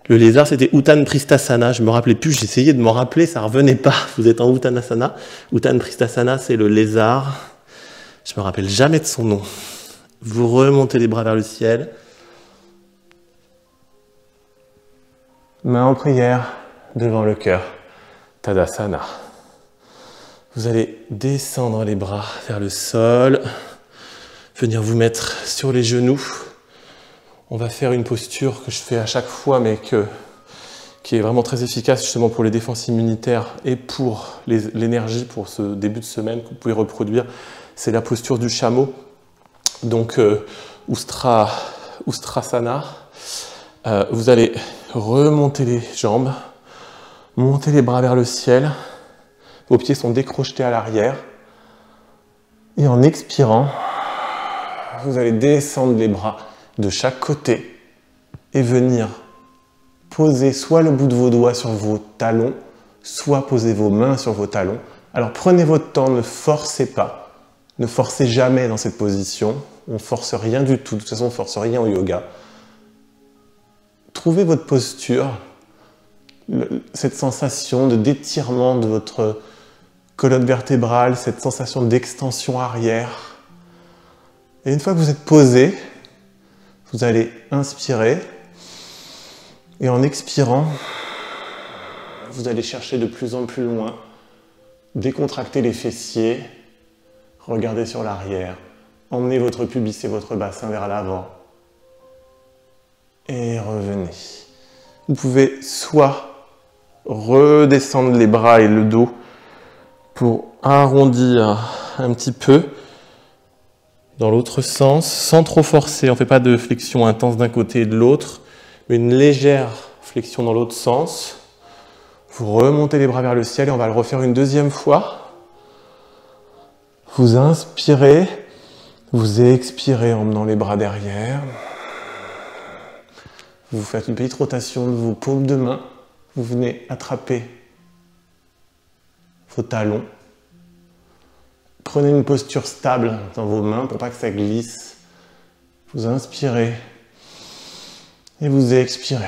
Le lézard, c'était Uttan Pristasana. Je me rappelais plus, j'essayais de m'en rappeler, ça revenait pas. Vous êtes en Uttanasana. Uttan Pristasana, c'est le lézard. Je me rappelle jamais de son nom. Vous remontez les bras vers le ciel. Main en prière devant le cœur. Tadasana. Vous allez descendre les bras vers le sol, venir vous mettre sur les genoux. On va faire une posture que je fais à chaque fois, mais qui est vraiment très efficace justement pour les défenses immunitaires et pour l'énergie pour ce début de semaine que vous pouvez reproduire. C'est la posture du chameau, donc Ustrasana. Vous allez remonter les jambes, monter les bras vers le ciel. Vos pieds sont décrochetés à l'arrière. Et en expirant, vous allez descendre les bras de chaque côté et venir poser soit le bout de vos doigts sur vos talons, soit poser vos mains sur vos talons. Alors prenez votre temps, ne forcez pas. Ne forcez jamais dans cette position. On ne force rien du tout. De toute façon, on ne force rien au yoga. Trouvez votre posture, cette sensation de d'étirement de votre colonne vertébrale, cette sensation d'extension arrière. Et une fois que vous êtes posé, vous allez inspirer et en expirant, vous allez chercher de plus en plus loin, décontracter les fessiers, regardez sur l'arrière, emmenez votre pubis et votre bassin vers l'avant et revenez. Vous pouvez soit redescendre les bras et le dos pour arrondir un petit peu dans l'autre sens, sans trop forcer. On ne fait pas de flexion intense d'un côté et de l'autre, mais une légère flexion dans l'autre sens. Vous remontez les bras vers le ciel et on va le refaire une deuxième fois. Vous inspirez, vous expirez en emmenant les bras derrière. Vous faites une petite rotation de vos paumes de main. Vous venez attraper vos talons. Prenez une posture stable dans vos mains pour pas que ça glisse. Vous inspirez et vous expirez.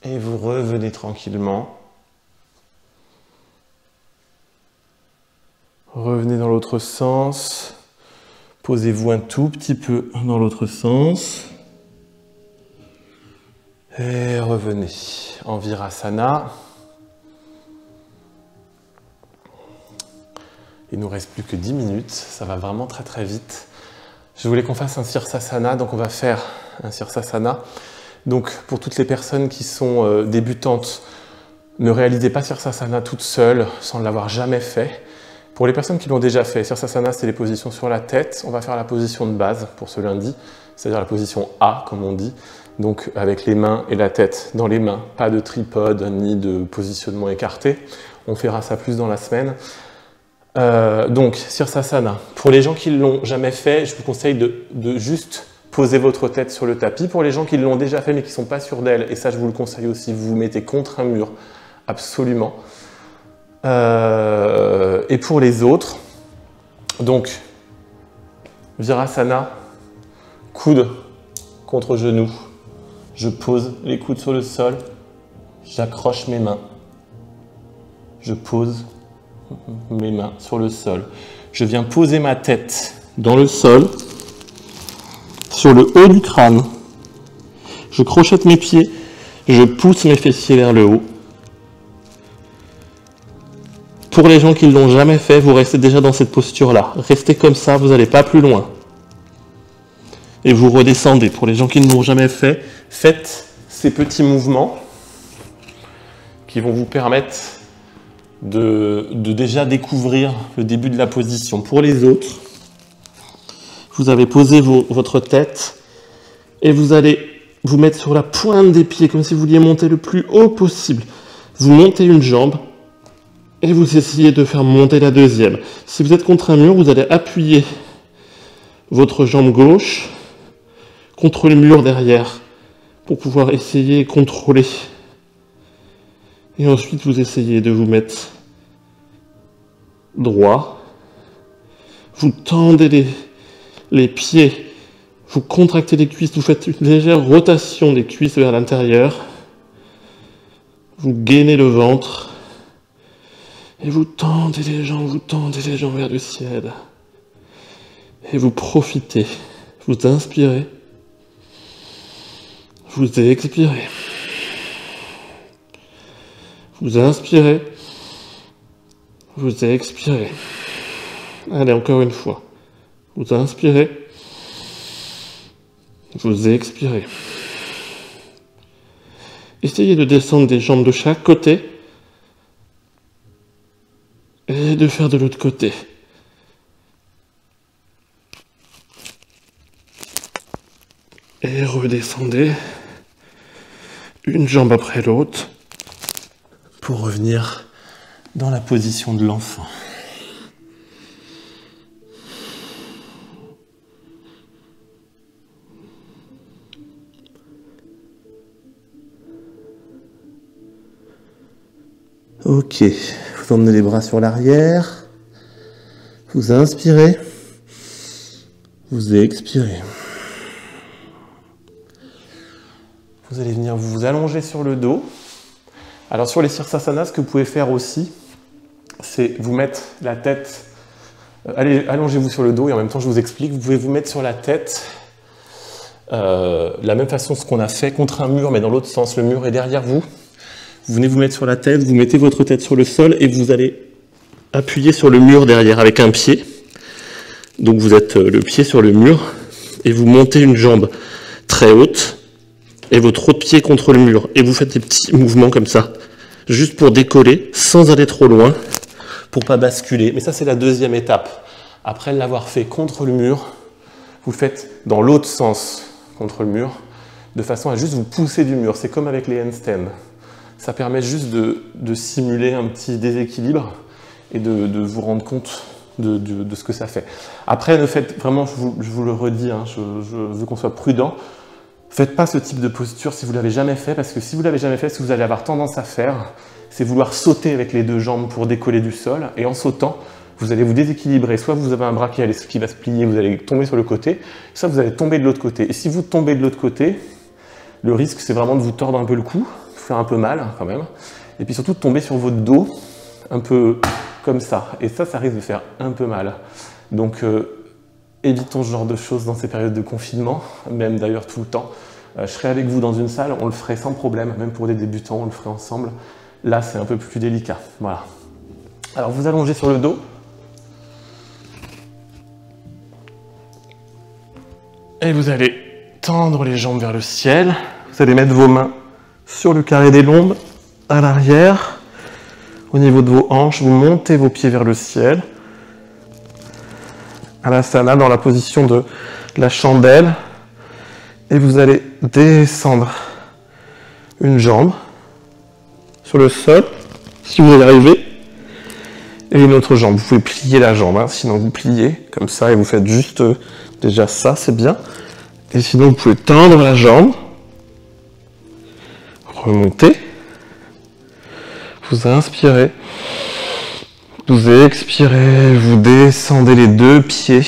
Et vous revenez tranquillement. Revenez dans l'autre sens. Posez-vous un tout petit peu dans l'autre sens. Et revenez en Virasana. Il ne nous reste plus que 10 minutes, ça va vraiment très très vite. Je voulais qu'on fasse un Sirsasana, donc on va faire un Sirsasana. Donc pour toutes les personnes qui sont débutantes, ne réalisez pas Sirsasana toute seule, sans l'avoir jamais fait. Pour les personnes qui l'ont déjà fait, Sirsasana, c'est les positions sur la tête. On va faire la position de base pour ce lundi, c'est-à-dire la position A, comme on dit. Donc avec les mains et la tête dans les mains, pas de tripode ni de positionnement écarté. On fera ça plus dans la semaine. Donc Sirsasana, pour les gens qui ne l'ont jamais fait, je vous conseille de juste poser votre tête sur le tapis. Pour les gens qui l'ont déjà fait mais qui ne sont pas sûrs d'elle, et ça je vous le conseille aussi, vous vous mettez contre un mur, absolument. Et pour les autres, donc Virasana, coude contre genou. Je pose les coudes sur le sol. J'accroche mes mains. Je pose mes mains sur le sol. Je viens poser ma tête dans le sol, sur le haut du crâne. Je crochette mes pieds. Je pousse mes fessiers vers le haut. Pour les gens qui ne l'ont jamais fait, vous restez déjà dans cette posture-là. Restez comme ça, vous n'allez pas plus loin. Et vous redescendez. Pour les gens qui ne l'ont jamais fait, faites ces petits mouvements qui vont vous permettre de déjà découvrir le début de la position. Pour les autres, vous avez posé votre tête et vous allez vous mettre sur la pointe des pieds, comme si vous vouliez monter le plus haut possible. Vous montez une jambe et vous essayez de faire monter la deuxième. Si vous êtes contre un mur, vous allez appuyer votre jambe gauche contre le mur derrière pour pouvoir essayer et contrôler. Et ensuite, vous essayez de vous mettre droit. Vous tendez les pieds. Vous contractez les cuisses, vous faites une légère rotation des cuisses vers l'intérieur. Vous gainez le ventre. Et vous tendez les jambes vers le ciel. Et vous profitez. Vous inspirez. Vous expirez. Vous inspirez. Vous expirez. Allez, encore une fois. Vous inspirez. Vous expirez. Essayez de descendre des jambes de chaque côté et de faire de l'autre côté. Et redescendez une jambe après l'autre pour revenir dans la position de l'enfant. Ok, vous emmenez les bras sur l'arrière, vous inspirez, vous expirez. Vous allez venir vous allonger sur le dos. Alors sur les Sirsasana, ce que vous pouvez faire aussi, c'est vous mettre la tête, allez, allongez-vous sur le dos et en même temps je vous explique, vous pouvez vous mettre sur la tête, la même façon ce qu'on a fait contre un mur, mais dans l'autre sens, le mur est derrière vous. Vous venez vous mettre sur la tête, vous mettez votre tête sur le sol et vous allez appuyer sur le mur derrière avec un pied. Donc vous êtes le pied sur le mur et vous montez une jambe très haute et votre autre pied contre le mur. Et vous faites des petits mouvements comme ça, juste pour décoller sans aller trop loin, pour pas basculer. Mais ça c'est la deuxième étape. Après l'avoir fait contre le mur, vous le faites dans l'autre sens contre le mur, de façon à juste vous pousser du mur. C'est comme avec les handstands. Ça permet juste de simuler un petit déséquilibre et de vous rendre compte de ce que ça fait. Après, ne faites vraiment, je vous le redis, hein, je veux qu'on soit prudent, faites pas ce type de posture si vous ne l'avez jamais fait, parce que si vous ne l'avez jamais fait, ce que vous allez avoir tendance à faire, c'est vouloir sauter avec les deux jambes pour décoller du sol, et en sautant, vous allez vous déséquilibrer. Soit vous avez un bras qui va se plier, vous allez tomber sur le côté, soit vous allez tomber de l'autre côté. Et si vous tombez de l'autre côté, le risque, c'est vraiment de vous tordre un peu le cou, faire un peu mal quand même, et puis surtout de tomber sur votre dos un peu comme ça, et ça risque de faire un peu mal. Donc évitons ce genre de choses dans ces périodes de confinement, même d'ailleurs tout le temps. Je serai avec vous dans une salle, on le ferait sans problème, même pour des débutants, on le ferait ensemble. Là, c'est un peu plus délicat. Voilà. Alors vous allongez sur le dos. Et vous allez tendre les jambes vers le ciel. Vous allez mettre vos mains sur le carré des lombes, à l'arrière, au niveau de vos hanches, vous montez vos pieds vers le ciel. Alasana dans la position de la chandelle. Et vous allez descendre une jambe sur le sol, si vous y arrivez, et une autre jambe. Vous pouvez plier la jambe, hein, sinon vous pliez comme ça et vous faites juste déjà ça, c'est bien. Et sinon vous pouvez tendre la jambe. Remontez, vous inspirez, vous expirez, vous descendez les deux pieds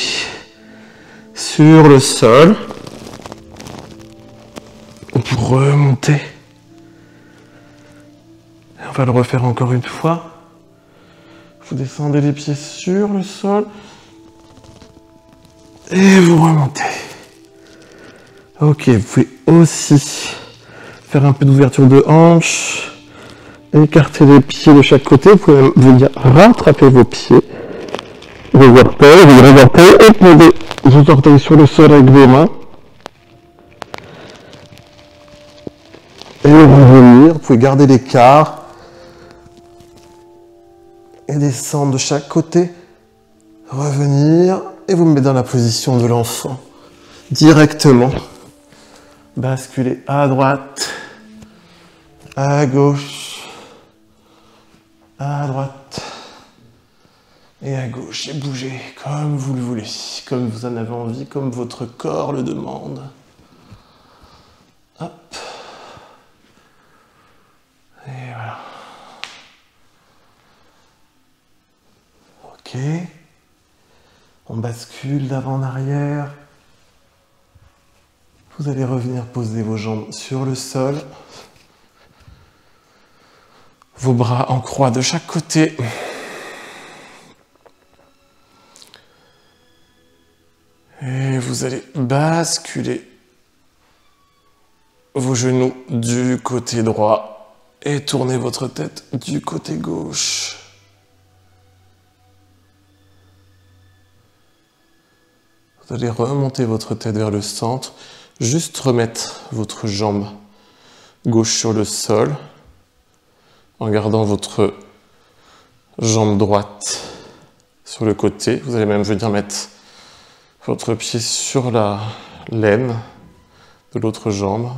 sur le sol, remontez. Et on va le refaire encore une fois. Vous descendez les pieds sur le sol. Et vous remontez. Ok, vous pouvez aussi faire un peu d'ouverture de hanche. Écartez les pieds de chaque côté. Vous pouvez même venir rattraper vos pieds. Vos orteils, et posez vos orteils sur le sol avec vos mains. Et revenir, vous pouvez garder l'écart. Et descendre de chaque côté. Revenir, et vous mettez dans la position de l'enfant. Directement. Basculez à droite, à gauche, à droite. Et à gauche, et bougez comme vous le voulez, comme vous en avez envie, comme votre corps le demande. Hop. Et voilà. Ok. On bascule d'avant en arrière. Vous allez revenir poser vos jambes sur le sol. Vos bras en croix de chaque côté. Et vous allez basculer vos genoux du côté droit et tourner votre tête du côté gauche. Vous allez remonter votre tête vers le centre, juste remettre votre jambe gauche sur le sol en gardant votre jambe droite sur le côté. Vous allez même venir mettre votre pied sur la laine de l'autre jambe.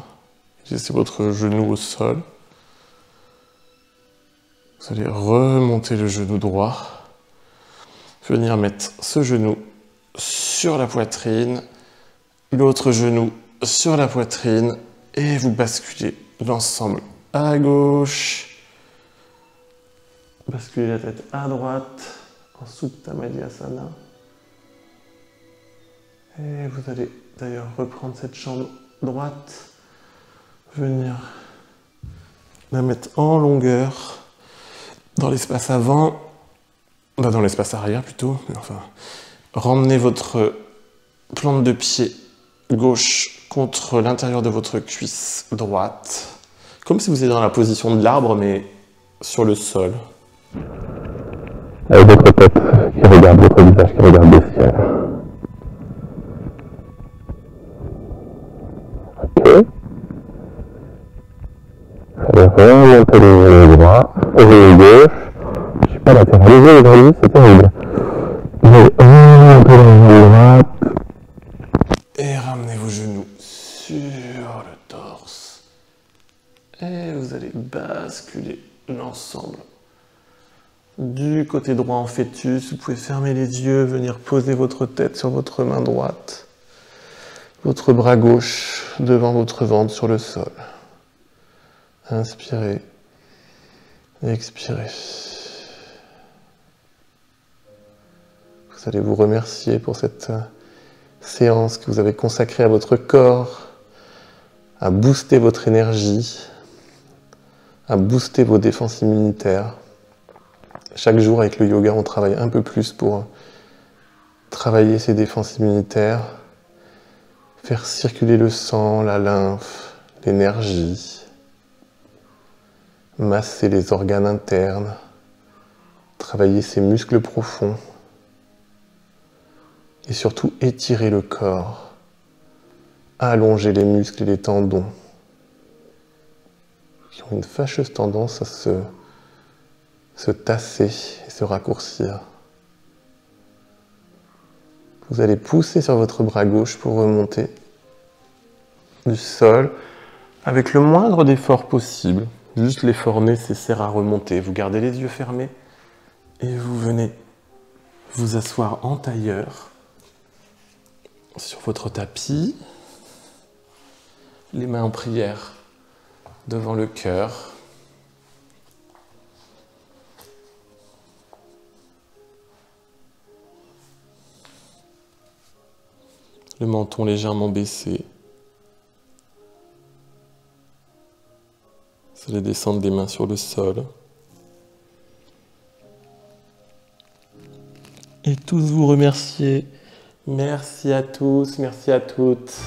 Laissez votre genou au sol. Vous allez remonter le genou droit. Venir mettre ce genou sur la poitrine, l'autre genou sur la poitrine et vous basculez l'ensemble à gauche. Basculez la tête à droite en Supta Madhyasana. Et vous allez d'ailleurs reprendre cette jambe droite, venir la mettre en longueur dans l'espace avant, dans l'espace arrière plutôt, mais enfin, ramenez votre plante de pied gauche contre l'intérieur de votre cuisse droite, comme si vous étiez dans la position de l'arbre, mais sur le sol. Avec votre tête qui regarde, votre visage qui regarde le ciel. Ok. Allez, remontez le genou droit, le genou gauche. Je suis pas latéralisé aujourd'hui, c'est terrible. Remontez le genou droite. Et ramenez vos genoux sur le torse. Et vous allez basculer l'ensemble du côté droit en fœtus. Vous pouvez fermer les yeux, venir poser votre tête sur votre main droite. Votre bras gauche devant votre ventre sur le sol. Inspirez. Expirez. Vous allez vous remercier pour cette séance que vous avez consacrée à votre corps, à booster votre énergie, à booster vos défenses immunitaires. Chaque jour avec le yoga, on travaille un peu plus pour travailler ses défenses immunitaires, faire circuler le sang, la lymphe, l'énergie, masser les organes internes, travailler ses muscles profonds et surtout étirer le corps, allonger les muscles et les tendons qui ont une fâcheuse tendance à se tasser et se raccourcir. Vous allez pousser sur votre bras gauche pour remonter du sol avec le moindre d'effort possible, juste l'effort nécessaire à remonter. Vous gardez les yeux fermés et vous venez vous asseoir en tailleur sur votre tapis, les mains en prière devant le cœur. Le menton légèrement baissé. Vous allez descendre les mains sur le sol. Et tous vous remercier. Merci à tous, merci à toutes.